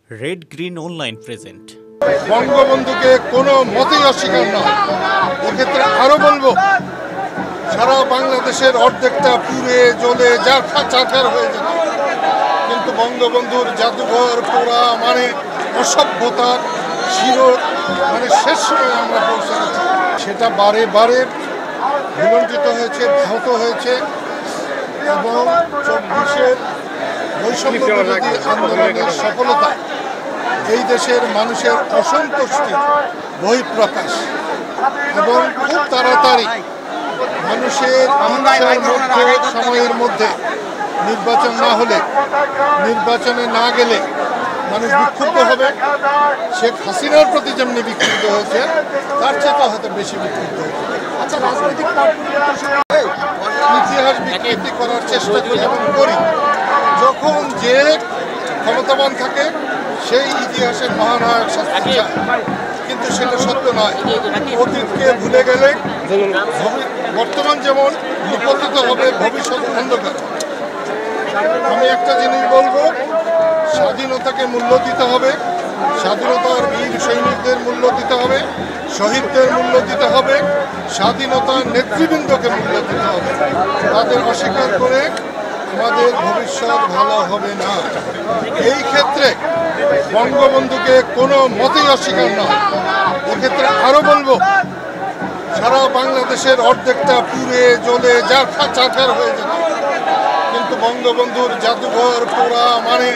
Red green online present. বঙ্গবন্ধুকে কোনো মতেই অস্বীকার নয়। এক্ষেত্রে আরো বলবো, সারা বাংলাদেশের অর্ধেকটা পুড়ে জ্বলে চারখার হয়ে যেত, কিন্তু বঙ্গবন্ধুর জাদুঘর পোড়া মানে অসভ্যতার শেষ সময় আমরা পৌঁছে গেছি। সেটা বারে বারে ভুলণ্ঠিত হয়েছে, ব্যাহত হয়েছে এবং ২৪-এর বৈষম্য বিরোধী আন্দোলনের সফলতা এই দেশের মানুষের অসন্তুষ্টির বহিঃপ্রকাশ এবং খুব তাড়াতাড়ি মানুষের সময়ের মধ্যে নির্বাচন না হলে, নির্বাচনে না গেলে মানুষ বিক্ষুব্ধ হবে। শেখ হাসিনার প্রতি যেমনি বিক্ষুব্ধ হয়েছে, তার চেয়ে হয়তো বেশি বিক্ষুব্ধ হয়েছে। ইতিহাস বিকৃতি করার চেষ্টা করি এবং করি। যখন যে ক্ষমতাবান থাকে সেই ইতিহাসের মহানায়ক শাস্তি চায়, কিন্তু সেটা সত্য নয়। অতীতকে ভুলে গেলে বর্তমান যেমন নিপতিত হবে, ভবিষ্যৎ অন্ধকার। আমি একটা জিনিস বলবো, স্বাধীনতাকে মূল্য দিতে হবে, স্বাধীনতার বীর সৈনিকদের মূল্য দিতে হবে, শহীদদের মূল্য দিতে হবে, স্বাধীনতার নেতৃবৃন্দকে মূল্য দিতে হবে। তাদের অস্বীকার করে আমাদের ভবিষ্যৎ ভালো হবে না। এই ক্ষেত্রে বঙ্গবন্ধুকে কোনো মতেই অস্বীকার নয়। এক্ষেত্রে আরো বলবো, সারা বাংলাদেশের অর্ধেকটা পুড়ে জ্বলে চারখার হয়ে যেত, কিন্তু বঙ্গবন্ধুর জাদুঘর পোড়া মানে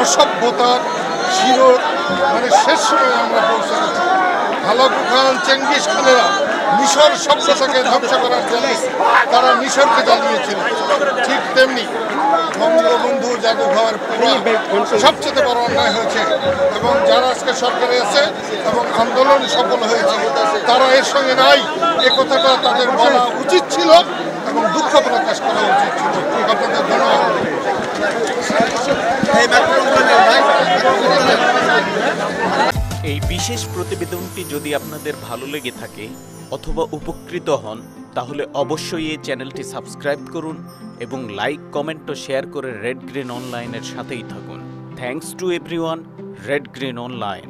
অসভ্যতার শেষ সময় আমরা পৌঁছে গেছি। হালাকু খান, চেঙ্গিস খানেরা মিশর সভ্যতাকে ধ্বংস করার জন্য তারা মিশরকে জ্বালিয়েছিল। ঠিক তেমনি বঙ্গবন্ধু জাদুঘর পোড়া সবচেয়ে বড় অন্যায় হয়েছে, এবং যারা আজকে সরকারে আছে এবং আন্দোলন সফল হয়েছে তারা এর সঙ্গে নাই, এ কথাটা তাদের বলা উচিত ছিল এবং দুঃখ প্রকাশ করা উচিত ছিল। আপনাদের ধন্যবাদ। এই বিশেষ প্রতিবেদনটি যদি আপনাদের ভালো লেগে থাকে অথবা উপকৃত হন, তাহলে অবশ্যই এই চ্যানেলটি সাবস্ক্রাইব করুন এবং লাইক, কমেন্ট ও শেয়ার করে রেড গ্রিন অনলাইনের সাথেই থাকুন। Thanks to everyone. Red green online.